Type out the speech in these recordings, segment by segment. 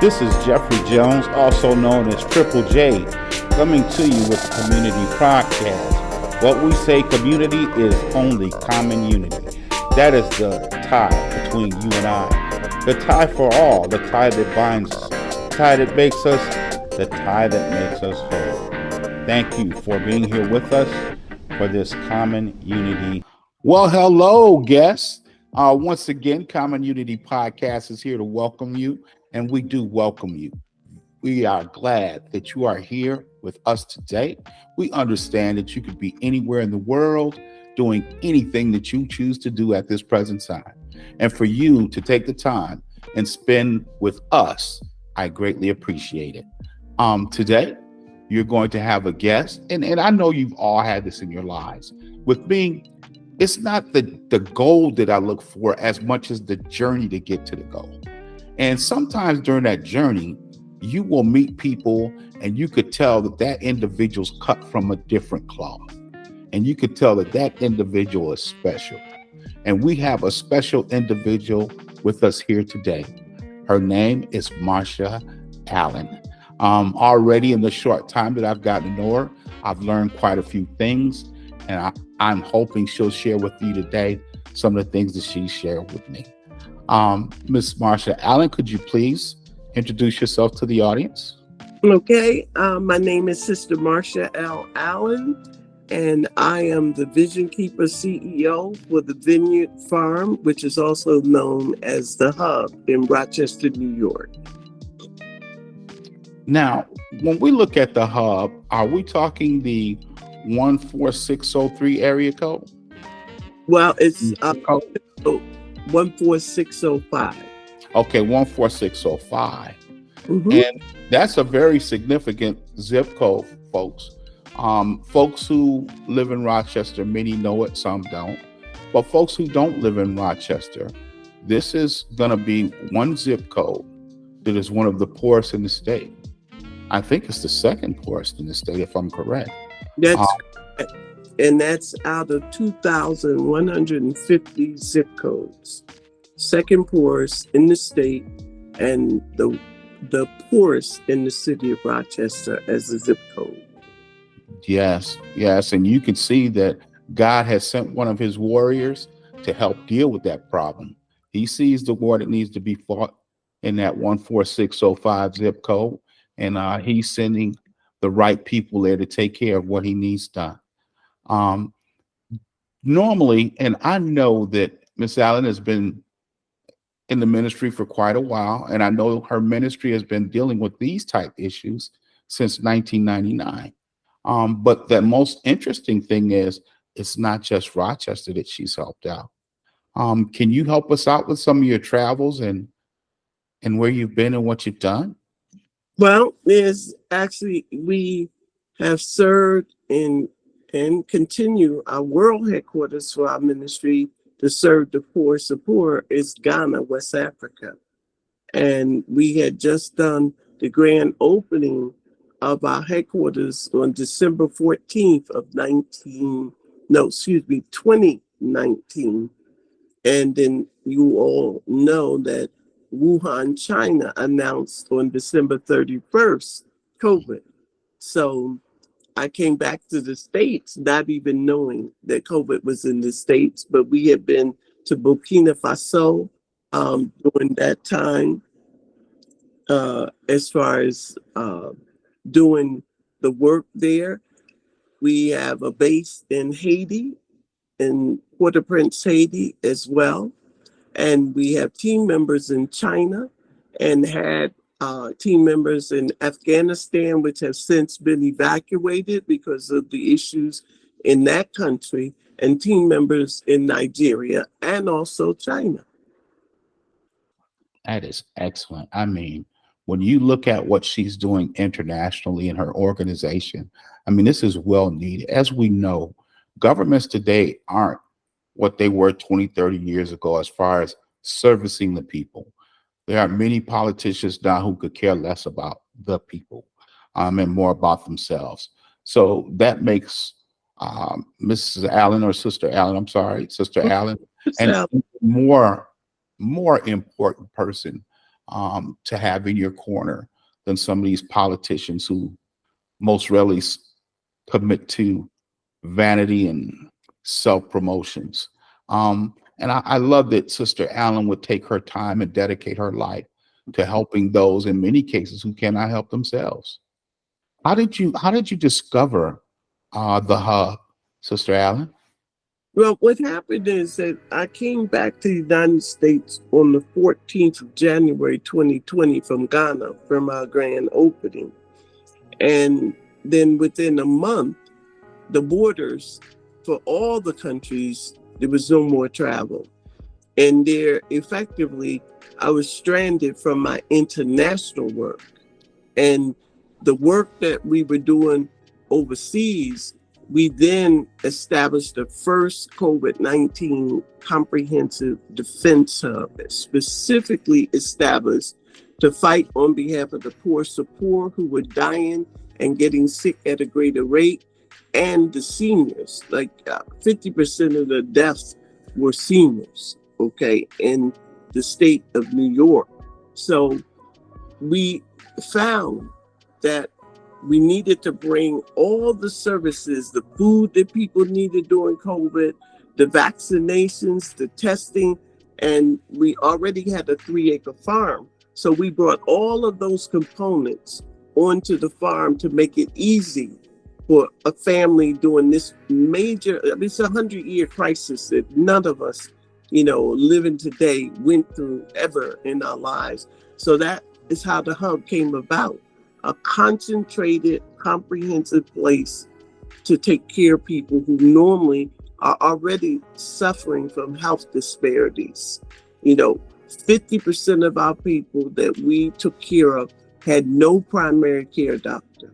This is Jeffrey Jones, also known as Triple J, coming to you with the Community Podcast. What we say community is only common unity. That is the tie between you and I. The tie for all, the tie that binds us, the tie that makes us, the tie that makes us whole. Thank you for being here with us for this common unity. Well, hello, guests. Once again, Common Unity Podcast is here to welcome you, and we do welcome you. We are glad that you are here with us today. We understand that you could be anywhere in the world doing anything that you choose to do at this present time. And for you to take the time and spend with us, I greatly appreciate it. Today, you're going to have a guest, and I know you've all had this in your lives. With me, it's not the goal that I look for as much as the journey to get to the goal. And sometimes during that journey, you will meet people and you could tell that that individual's cut from a different cloth. And you could tell that that individual is special. And we have a special individual with us here today. Her name is Marsha Allen. Already in the short time that I've gotten to know her, I've learned quite a few things. And I'm hoping she'll share with you today some of the things that she shared with me. Miss Marsha Allen, could you please introduce yourself to the audience? Okay, my name is Sister Marsha L. Allen, and I am the Vision Keeper CEO for the Vineyard Farm, which is also known as the Hub in Rochester, New York. Now, when we look at the Hub, are we talking the 14603 area code? Well, it's 14605. Okay, 14605. Mm-hmm. And that's a very significant zip code, folks. Folks who live in Rochester, many know it, some don't. But folks who don't live in Rochester, this is going to be one zip code that is one of the poorest in the state. I think it's the second poorest in the state, if I'm correct. That's and that's out of 2,150 zip codes. Second poorest in the state, and the poorest in the city of Rochester as a zip code. Yes, and you can see that God has sent one of his warriors to help deal with that problem. He sees the war that needs to be fought in that 14605 zip code, and he's sending the right people there to take care of what he needs done. Normally, and I know that Miss Allen has been in the ministry for quite a while, and I know her ministry has been dealing with these type issues since 1999. But the most interesting thing is it's not just Rochester that she's helped out. Can you help us out with some of your travels and where you've been and what you've done? Well, we have served and continue our world headquarters for our ministry to serve the poorest of poor is Ghana, West Africa. And we had just done the grand opening of our headquarters on December 14th of 2019. And then you all know that Wuhan, China announced on December 31st, COVID. So I came back to the States, not even knowing that COVID was in the States, but we had been to Burkina Faso during that time as far as doing the work there. We have a base in Haiti, in Port-au-Prince, Haiti as well. And we have team members in China and had team members in Afghanistan, which have since been evacuated because of the issues in that country, and team members in Nigeria and also China. That is excellent. I mean, when you look at what she's doing internationally in her organization, I mean, this is well needed. As we know, governments today aren't what they were 20, 30 years ago as far as servicing the people. There are many politicians now who could care less about the people and more about themselves. So that makes Mrs. Allen, or Sister Allen, I'm sorry, Sister Allen, and more important person to have in your corner than some of these politicians who most rarely commit to vanity and self promotions. And I love that Sister Allen would take her time and dedicate her life to helping those in many cases who cannot help themselves. How did you discover the hub, Sister Allen? Well, what happened is that I came back to the United States on the 14th of January 2020 from Ghana from our grand opening. And then within a month, the borders for all the countries, there was no more travel. And there, effectively, I was stranded from my international work. And the work that we were doing overseas, we then established the first COVID-19 comprehensive defense hub, specifically established to fight on behalf of the poor who were dying and getting sick at a greater rate, and the seniors. Like 50% of the deaths were seniors, okay, in the state of New York. So we found that we needed to bring all the services, the food that people needed during COVID, the vaccinations, the testing, and we already had a 3-acre farm. So we brought all of those components onto the farm to make it easy for a family during this major, it's a 100-year crisis that none of us, living today went through ever in our lives. So that is how the hub came about, a concentrated, comprehensive place to take care of people who normally are already suffering from health disparities. 50% of our people that we took care of had no primary care doctor.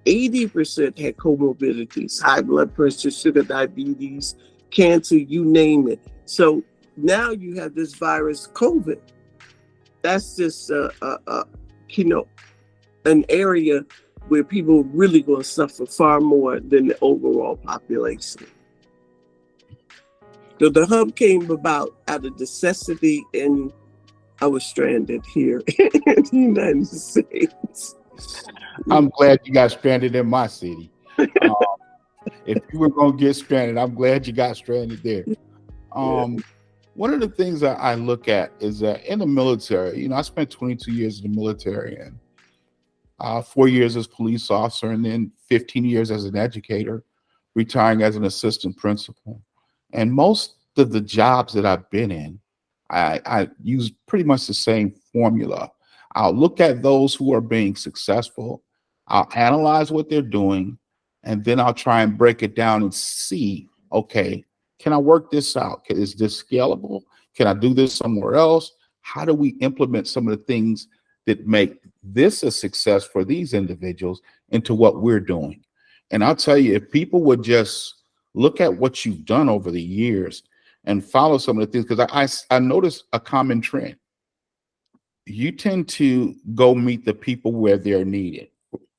80% had comorbidities, high blood pressure, sugar, diabetes, cancer, you name it. So now you have this virus, COVID. That's just, an area where people are really going to suffer far more than the overall population. So the hub came about out of necessity, and I was stranded here in the United States. I'm glad you got stranded in my city. If you were going to get stranded, I'm glad you got stranded there. One of the things that I look at is that in the military, I spent 22 years in the military and 4 years as police officer, and then 15 years as an educator, retiring as an assistant principal. And most of the jobs that I've been in, I use pretty much the same formula. I'll look at those who are being successful, I'll analyze what they're doing, and then I'll try and break it down and see, okay, can I work this out? Is this scalable? Can I do this somewhere else? How do we implement some of the things that make this a success for these individuals into what we're doing? And I'll tell you, if people would just look at what you've done over the years and follow some of the things, because I noticed a common trend. You tend to go meet the people where they're needed,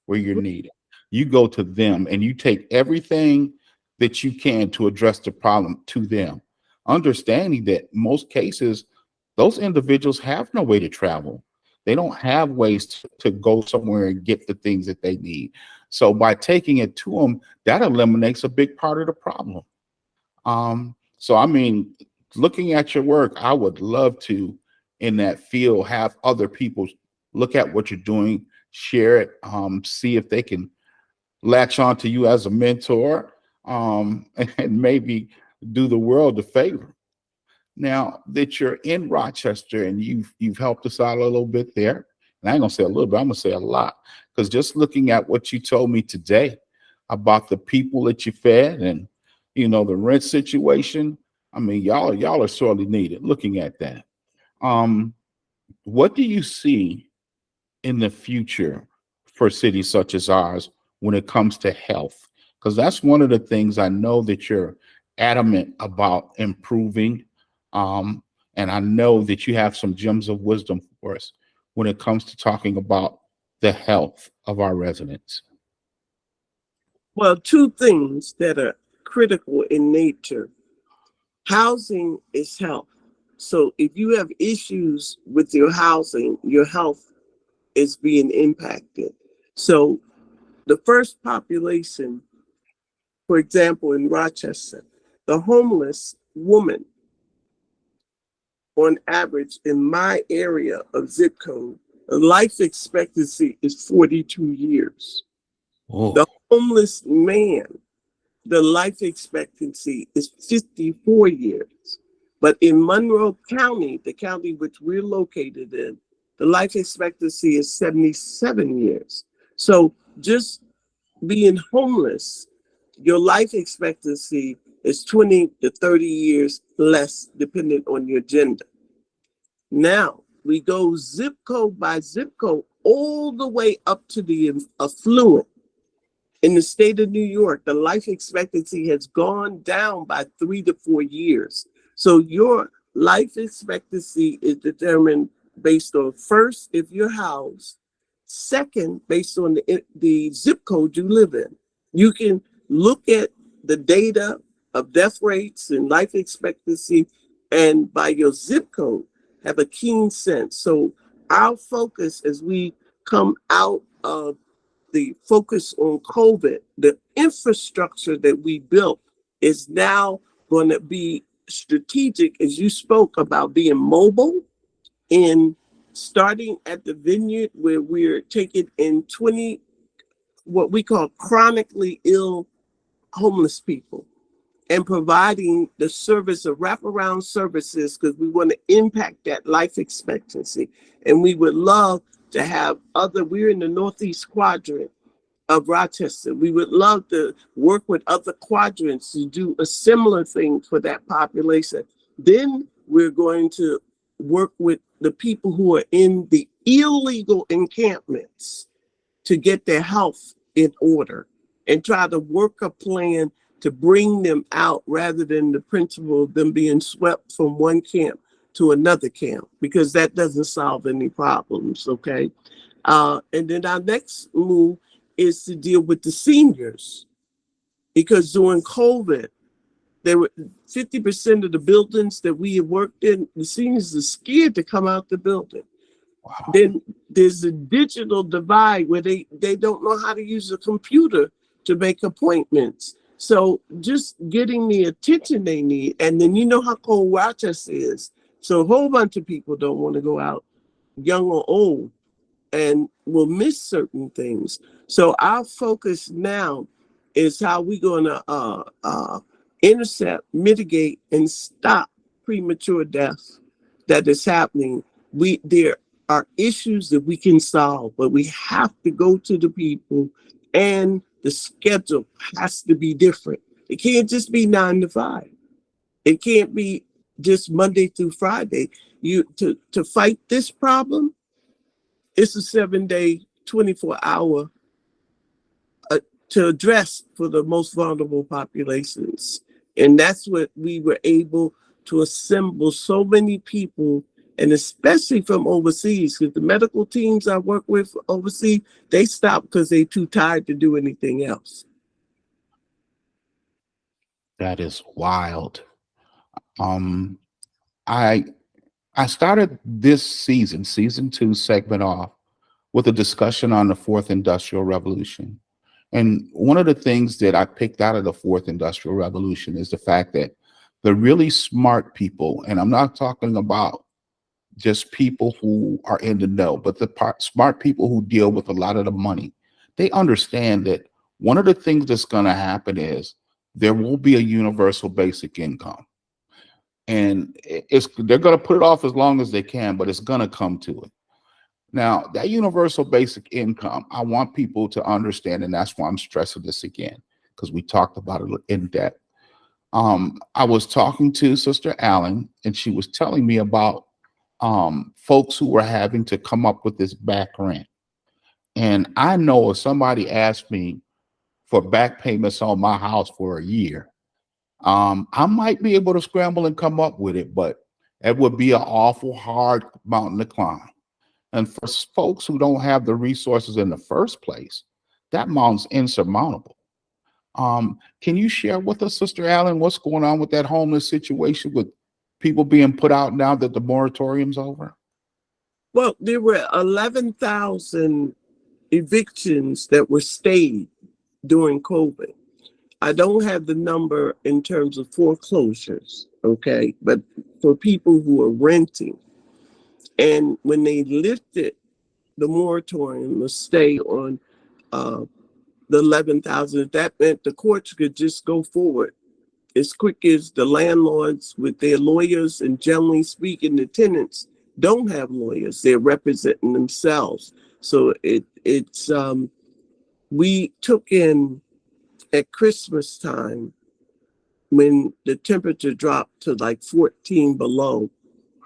where you're needed. You go to them and you take everything that you can to address the problem to them, understanding that in most cases, those individuals have no way to travel. They don't have ways to go somewhere and get the things that they need. So by taking it to them, that eliminates a big part of the problem. So I mean, looking at your work, I would love to, in that field, have other people look at what you're doing, share it, see if they can latch on to you as a mentor, and maybe do the world a favor. Now that you're in Rochester and you've helped us out a little bit there, and I ain't gonna say a little bit, I'm gonna say a lot, because just looking at what you told me today about the people that you fed and the rent situation, I mean, y'all are sorely needed. Looking at that, what do you see in the future for cities such as ours when it comes to health? Because that's one of the things I know that you're adamant about improving. And I know that you have some gems of wisdom for us when it comes to talking about the health of our residents. Well, two things that are critical in nature. Housing is health. So if you have issues with your housing, your health is being impacted. So the first population, for example, in Rochester, the homeless woman on average in my area of zip code, the life expectancy is 42 years. The Oh, homeless man, the life expectancy is 54 years. But in Monroe County, the county which we're located in, the life expectancy is 77 years. So just being homeless, your life expectancy is 20 to 30 years less, depending on your gender. Now we go zip code by zip code all the way up to the affluent. In the state of New York, the life expectancy has gone down by 3 to 4 years. So your life expectancy is determined based on first, if you're housed, second, based on the zip code you live in. You can look at the data of death rates and life expectancy, and by your zip code, have a keen sense. So our focus as we come out of the focus on COVID, the infrastructure that we built is now going to be strategic, as you spoke about being mobile and starting at the vineyard where we're taking in 20, what we call chronically ill homeless people, and providing the service of wraparound services because we want to impact that life expectancy. And we would love to have we're in the Northeast quadrant of Rochester. We would love to work with other quadrants to do a similar thing for that population. Then we're going to work with the people who are in the illegal encampments to get their health in order and try to work a plan to bring them out rather than the principle of them being swept from one camp to another camp, because that doesn't solve any problems, okay? And then our next move is to deal with the seniors, because during COVID, there were 50% of the buildings that we have worked in, the seniors are scared to come out the building. wow. Then there's a digital divide where they don't know how to use a computer to make appointments. So just getting the attention they need. And then you know how cold Rochester is. So a whole bunch of people don't want to go out, young or old, and will miss certain things. So our focus now is how we're going to intercept, mitigate, and stop premature death that is happening. There are issues that we can solve, but we have to go to the people, and the schedule has to be different. It can't just be 9 to 5. It can't be just Monday through Friday. You to fight this problem, it's a 7-day, 24-hour to address for the most vulnerable populations. And that's what we were able to assemble so many people, and especially from overseas, because the medical teams I work with overseas, they stop because they're too tired to do anything else. That is wild. Um, I I started this season 2 segment off with a discussion on the fourth industrial revolution. And one of the things that I picked out of the fourth industrial revolution is the fact that the really smart people, and I'm not talking about just people who are in the know, but the smart people who deal with a lot of the money, they understand that one of the things that's going to happen is there will be a universal basic income. And they're going to put it off as long as they can, but it's going to come to it. Now, that universal basic income, I want people to understand, and that's why I'm stressing this again, because we talked about it in depth. I was talking to Sister Allen, and she was telling me about folks who were having to come up with this back rent. And I know if somebody asked me for back payments on my house for a year, I might be able to scramble and come up with it, but it would be an awful hard mountain to climb. And for folks who don't have the resources in the first place, that mountain's insurmountable. Can you share with us, Sister Allen, what's going on with that homeless situation with people being put out now that the moratorium's over? Well, there were 11,000 evictions that were stayed during COVID. I don't have the number in terms of foreclosures, okay? But for people who are renting, and when they lifted the moratorium, the stay on uh, the 11,000, that meant the courts could just go forward as quick as the landlords with their lawyers, and generally speaking, the tenants don't have lawyers. They're representing themselves. So it's we took in at Christmas time when the temperature dropped to like 14 below.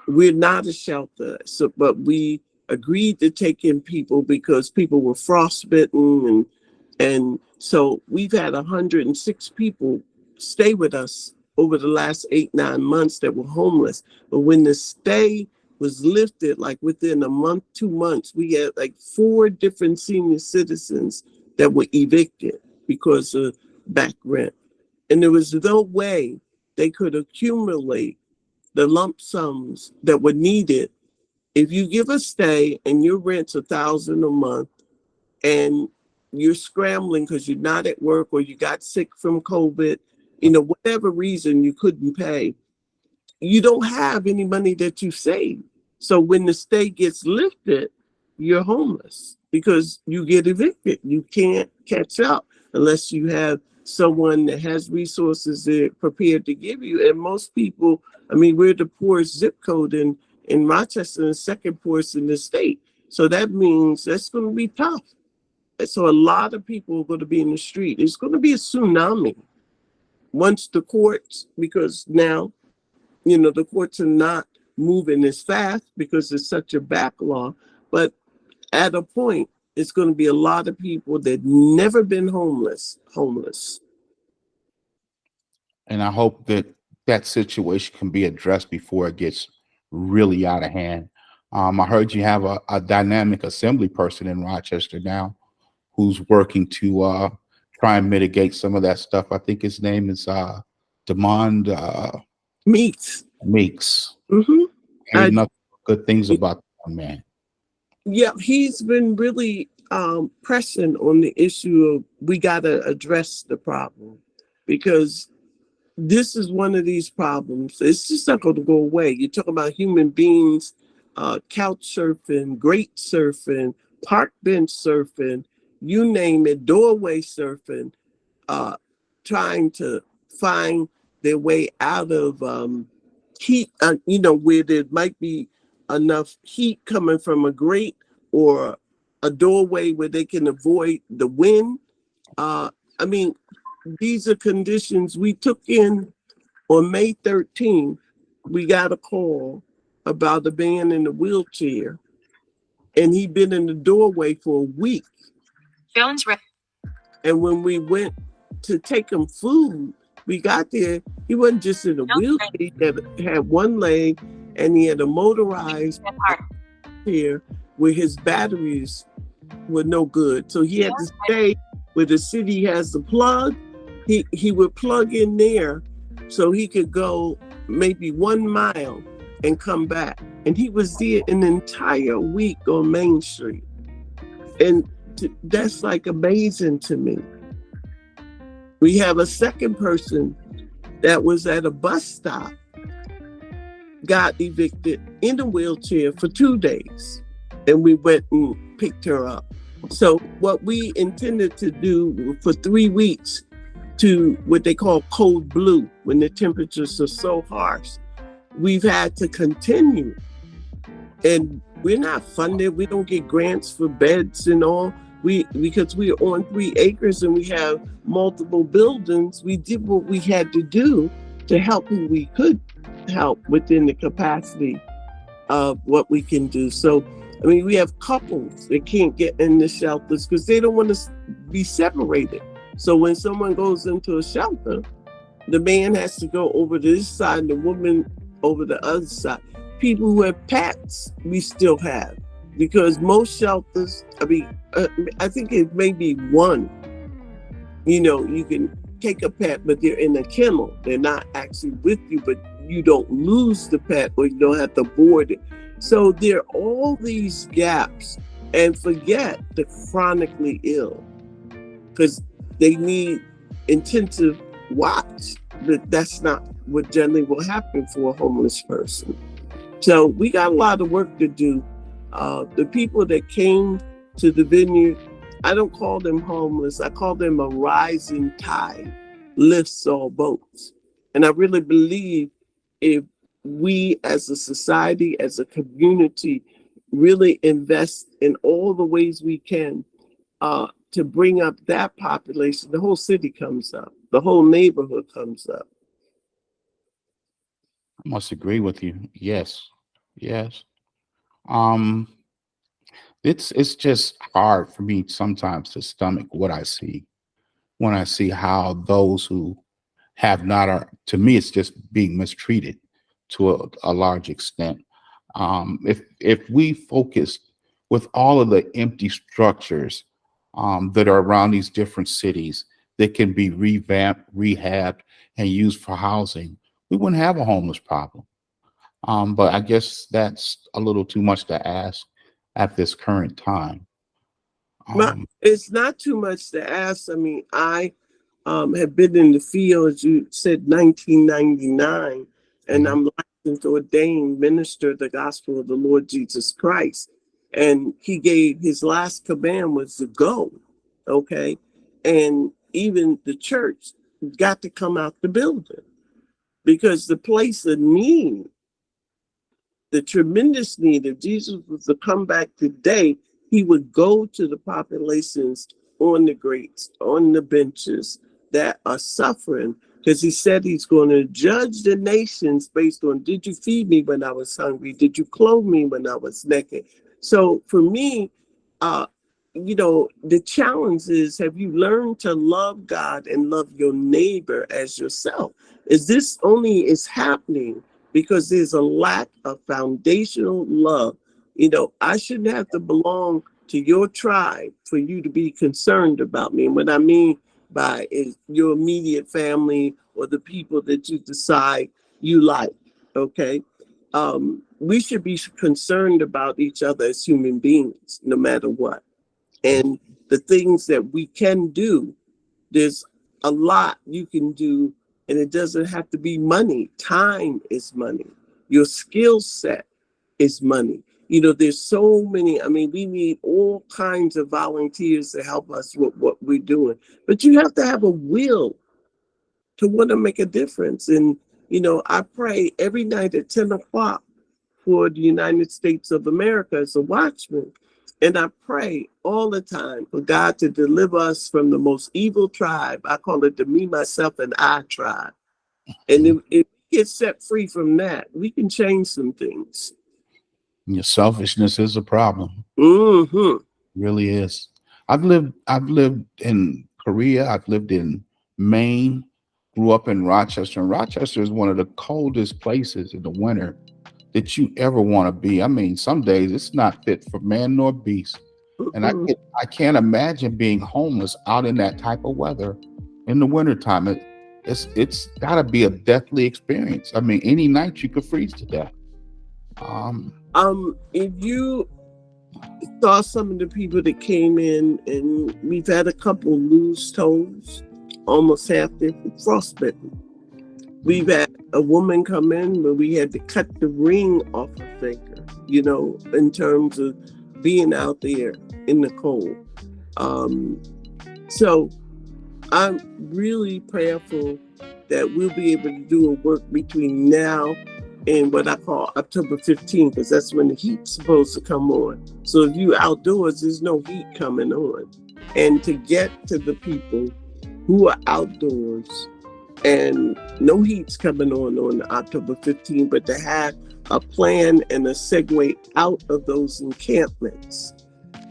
We're not a shelter, so but we agreed to take in people because people were frostbitten, and so we've had 106 people stay with us over the last 8-9 months that were homeless. But when the stay was lifted, like within a month, 2 months, we had like 4 different senior citizens that were evicted because of back rent. And there was no way they could accumulate the lump sums that were needed. If you give a stay and your rent's $1,000 a month and you're scrambling because you're not at work or you got sick from COVID, whatever reason you couldn't pay, you don't have any money that you save. So when the stay gets lifted, you're homeless because you get evicted. You can't catch up unless you have someone that has resources they're prepared to give you. And most people, we're the poorest zip code in Rochester and the second poorest in the state. So that means that's going to be tough. So a lot of people are going to be in the street. It's going to be a tsunami once the courts, because now, the courts are not moving as fast because there's such a backlog. But at a point, it's going to be a lot of people that never been homeless. And I hope that that situation can be addressed before it gets really out of hand. I heard you have a dynamic assembly person in Rochester now who's working to try and mitigate some of that stuff. I think his name is Demond Meeks. Mm-hmm. I heard nothing but good things about that man. Yeah, he's been really pressing on the issue of we got to address the problem, because this is one of these problems. It's just not going to go away. You talk about human beings, couch surfing, grate surfing, park bench surfing, you name it, doorway surfing, trying to find their way out of heat, where there might be enough heat coming from a grate or a doorway where they can avoid the wind. These are conditions we took in on May 13th. We got a call about a man in a wheelchair, and he'd been in the doorway for a week. And when we went to take him food, we got there, he wasn't just in a wheelchair. He had one leg, and he had a motorized chair where his batteries were no good. So he had to stay where the city has the plug. He would plug in there so he could go maybe 1 mile and come back. And he was there an entire week on Main Street. And that's like amazing to me. We have a second person that was at a bus stop, got evicted in a wheelchair for 2 days. And we went and picked her up. So what we intended to do for 3 weeks, to what they call code blue, when the temperatures are so harsh, we've had to continue. And we're not funded. We don't get grants for beds and all. Because we are on 3 acres and we have multiple buildings, we did what we had to do to help who we could help within the capacity of what we can do. So, we have couples that can't get in the shelters because they don't want to be separated. So when someone goes into a shelter, the man has to go over to this side and the woman over the other side. People who have pets, we still have, because most shelters, I think it may be one, you can take a pet, but they're in a kennel. They're not actually with you, but you don't lose the pet or you don't have to board it. So there are all these gaps, and forget the chronically ill because they need intensive watch. But that's not what generally will happen for a homeless person. So we got a lot of work to do. The people that came to the vineyard, I don't call them homeless. I call them a rising tide lifts all boats. And I really believe if we as a society, as a community, really invest in all the ways we can to bring up that population, the whole city comes up, the whole neighborhood comes up. I must agree with you. Yes. Yes. Um, it's just hard for me sometimes to stomach what I see when I see how those who have not are, to me it's just being mistreated to a large extent. If we focus with all of the empty structures that are around these different cities that can be revamped, rehabbed, and used for housing, we wouldn't have a homeless problem. But I guess that's a little too much to ask at this current time. It's not too much to ask. I mean, I have been in the field, as you said, 1999, and Mhm. I'm licensed ordained minister of the gospel of the Lord Jesus Christ. And he gave his last command was to go, okay? And even the church got to come out the building because the place of need, the tremendous need, if Jesus was to come back today, he would go to the populations on the grates, on the benches that are suffering, because he said he's going to judge the nations based on, did you feed me when I was hungry? Did you clothe me when I was naked? So for me, uh, the challenge is, have you learned to love God and love your neighbor as yourself? Is this only is happening because there's a lack of foundational love? I shouldn't have to belong to your tribe for you to be concerned about me. And what I mean by is your immediate family or the people that you decide you like, okay? We should be concerned about each other as human beings, no matter what. And the things that we can do, there's a lot you can do, and it doesn't have to be money. Time is money. Your skill set is money. There's so many. I mean, we need all kinds of volunteers to help us with what we're doing. But you have to have a will to want to make a difference. And, I pray every night at 10 o'clock for the United States of America as a watchman. And I pray all the time for God to deliver us from the most evil tribe. I call it the me, myself, and I tribe. And if we get set free from that, we can change some things. Your selfishness is a problem. Mm-hmm. Really is. I've lived in Korea. I've lived in Maine. Grew up in Rochester. And Rochester is one of the coldest places in the winter that you ever want to be. I mean, some days it's not fit for man nor beast. And Mm-mm. I can't imagine being homeless out in that type of weather in the wintertime. It's gotta be a deathly experience. I mean, any night you could freeze to death. Um, If you saw some of the people that came in, and we've had a couple lose toes, almost half their frostbitten. We've had a woman come in where we had to cut the ring off her finger, in terms of being out there in the cold. Um, so I'm really prayerful that we'll be able to do a work between now and what I call October 15th, because that's when the heat's supposed to come on. So if you outdoors, there's no heat coming on. And to get to the people who are outdoors, and no heat's coming on October 15th, but to have a plan and a segue out of those encampments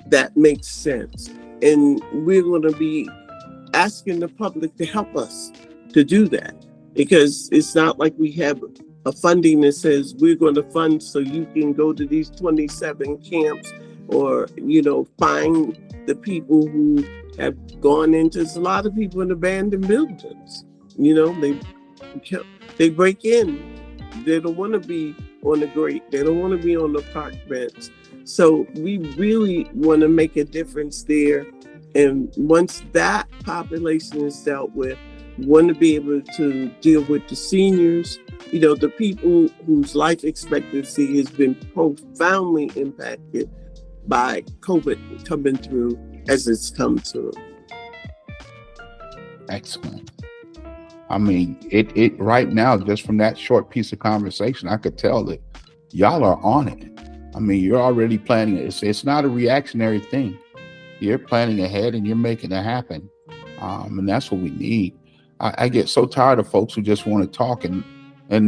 that makes sense. And we're going to be asking the public to help us to do that, because it's not like we have a funding that says we're going to fund so you can go to these 27 camps or find the people who have gone into, there's a lot of people in abandoned buildings. You know, they break in. They don't want to be on the grate. They don't want to be on the park bench. So we really want to make a difference there. And once that population is dealt with, we want to be able to deal with the seniors, you know, the people whose life expectancy has been profoundly impacted by COVID coming through as it's come through. Excellent. I mean, it right now, just from that short piece of conversation, I could tell that y'all are on it. I mean, you're already planning it. It's not a reactionary thing. You're planning ahead and you're making it happen. And that's what we need. I get so tired of folks who just want to talk and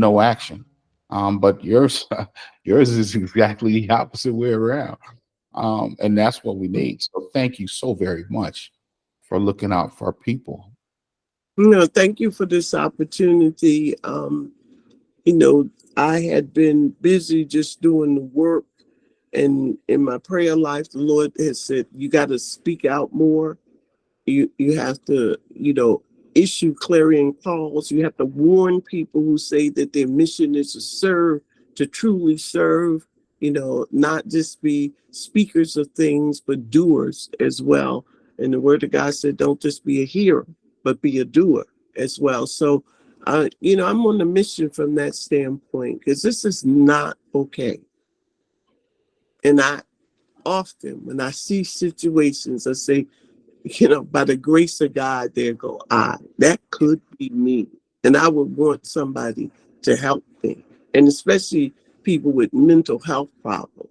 no action. But yours, yours is exactly the opposite way around. And that's what we need. So thank you so very much for looking out for people. No, thank you for this opportunity. You know, I had been busy just doing the work, and in my prayer life, the Lord has said, you got to speak out more. You have to, you know, issue clarion calls. You have to warn people who say that their mission is to serve, to truly serve, you know, not just be speakers of things, but doers as well. And the word of God said, don't just be a hearer, but be a doer as well. So, you know, I'm on a mission from that standpoint, because this is not okay. And I often, when I see situations, I say, you know, by the grace of God, there go I. That could be me. And I would want somebody to help me. And especially people with mental health problems,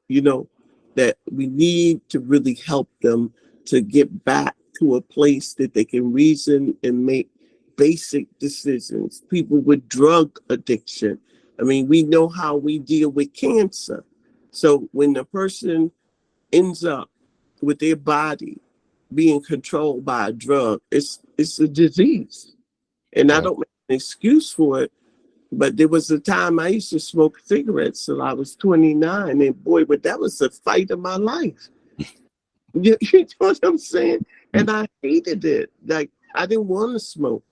you know, that we need to really help them to get back to a place that they can reason and make basic decisions. People with drug addiction. I mean, we know how we deal with cancer. So when a person ends up with their body being controlled by a drug, it's a disease. And I Yeah. don't make an excuse for it, but there was a time I used to smoke cigarettes till I was 29, and boy, but that was the fight of my life. You know what I'm saying? And I hated it. Like, I didn't want to smoke,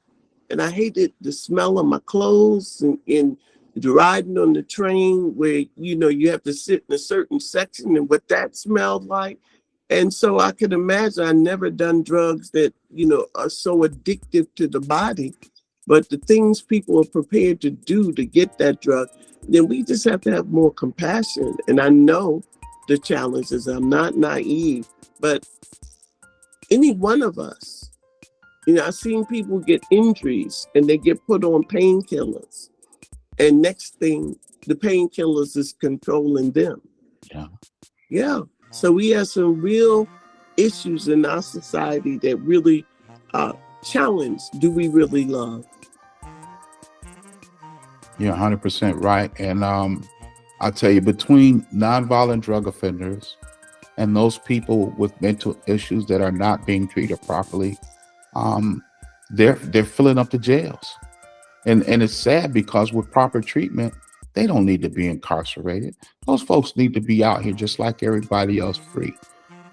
and I hated the smell of my clothes, and riding on the train where, you know, you have to sit in a certain section and what that smelled like. And so I could imagine, I never done drugs that, you know, are so addictive to the body, but the things people are prepared to do to get that drug, then we just have to have more compassion. And I know the challenges. I'm not naive, but any one of us, you know, I've seen people get injuries and they get put on painkillers. And next thing, the painkillers is controlling them. Yeah. Yeah. So we have some real issues in our society that really challenge, do we really love? You're 100% right. And I'll tell you, between nonviolent drug offenders and those people with mental issues that are not being treated properly, um, they're filling up the jails. And it's sad because with proper treatment, they don't need to be incarcerated. Those folks need to be out here just like everybody else, free.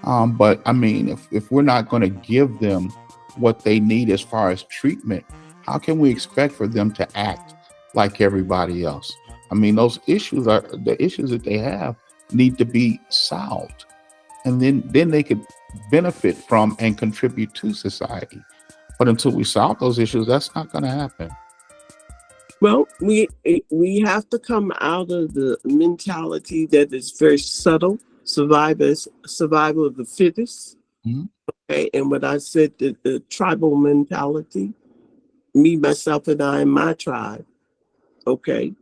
But I mean, if we're not going to give them what they need as far as treatment, how can we expect for them to act like everybody else? I mean, those issues are the issues that they have need to be solved, and then they could benefit from and contribute to society. But until we solve those issues, that's not going to happen. Well, we have to come out of the mentality that is very subtle, survival of the fittest. Mhm. Okay? And what I said, the tribal mentality, me, myself, and I, and my tribe. Okay.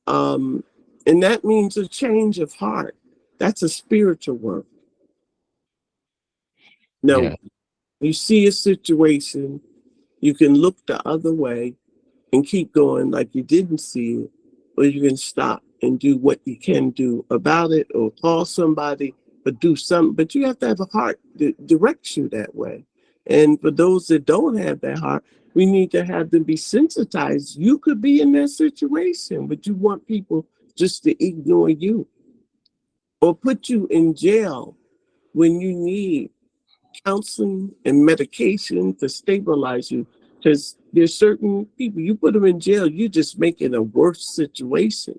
Um, and that means a change of heart. That's a spiritual work. Now, Yeah. you see a situation, you can look the other way and keep going like you didn't see it, or you can stop and do what you can do about it, or call somebody, or do something. But you have to have a heart that directs you that way. And for those that don't have that heart, we need to have them be sensitized. You could be in that situation, but you want people just to ignore you or put you in jail when you need counseling and medication to stabilize you. Because there's certain people, you put them in jail, you just make it a worse situation.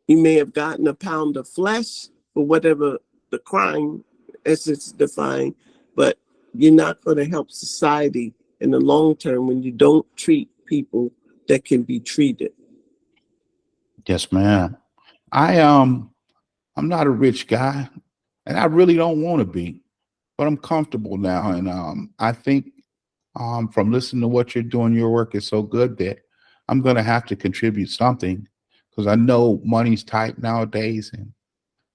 You may have gotten a pound of flesh for whatever the crime as it's defined, but you're not going to help society in the long term when you don't treat people that can be treated. Yes, ma'am. I I'm not a rich guy, and I really don't want to be, but I'm comfortable now, and I think from listening to what you're doing, your work is so good that I'm going to have to contribute something because I know money's tight nowadays, and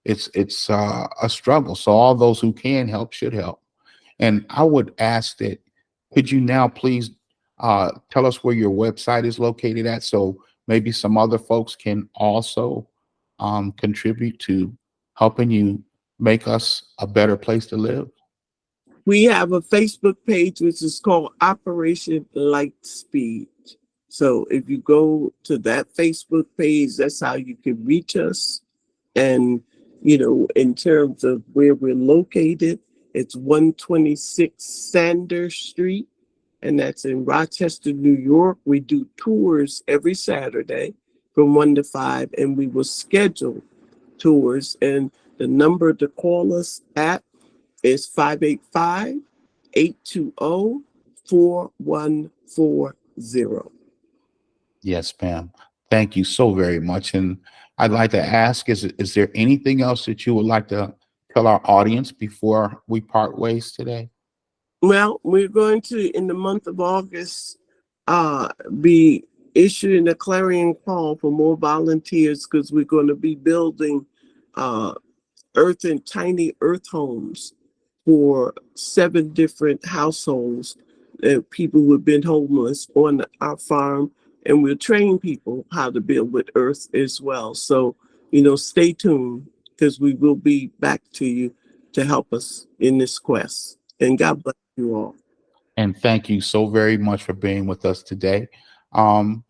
it's a struggle. So all those who can help should help. And I would ask that could you now please tell us where your website is located at, so maybe some other folks can also contribute to helping you make us a better place to live. We have a Facebook page which is called Operation Lightspeed. So if you go to that Facebook page, that's how you can reach us. And, in terms of where we're located, it's 126 Sanders Street, and that's in Rochester, New York. We do tours every Saturday from 1 to 5, and we will schedule tours. And the number to call us at is 585-820-4140. Yes, ma'am. Thank you so very much. And I'd like to ask, is there anything else that you would like to tell our audience before we part ways today? Well, we're going to, in the month of August, uh, be issuing a clarion call for more volunteers because we're going to be building uh, earth and tiny earth homes for 7 different households, people who have been homeless on our farm, and we'll train people how to build with earth as well. So, stay tuned because we will be back to you to help us in this quest. And God bless you all. And thank you so very much for being with us today. Um,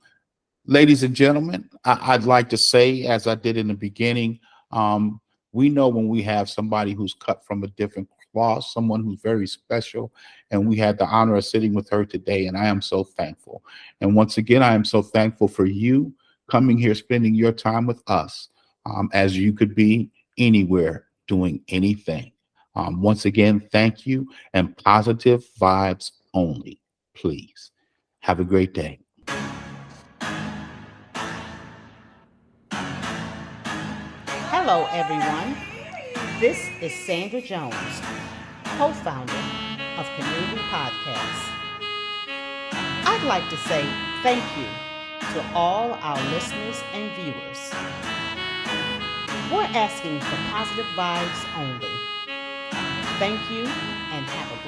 Ladies and gentlemen, I'd like to say, as I did in the beginning, um, we know when we have somebody who's cut from a different cloth, someone who's very special, and we had the honor of sitting with her today, and I am so thankful. And once again, I am so thankful for you coming here, spending your time with us, as you could be anywhere doing anything. Once again, thank you, and positive vibes only, please. Have a great day. Hello, everyone. This is Sandra Jones, co founder of Community Podcasts. I'd like to say thank you to all our listeners and viewers. We're asking for positive vibes only. Thank you and have a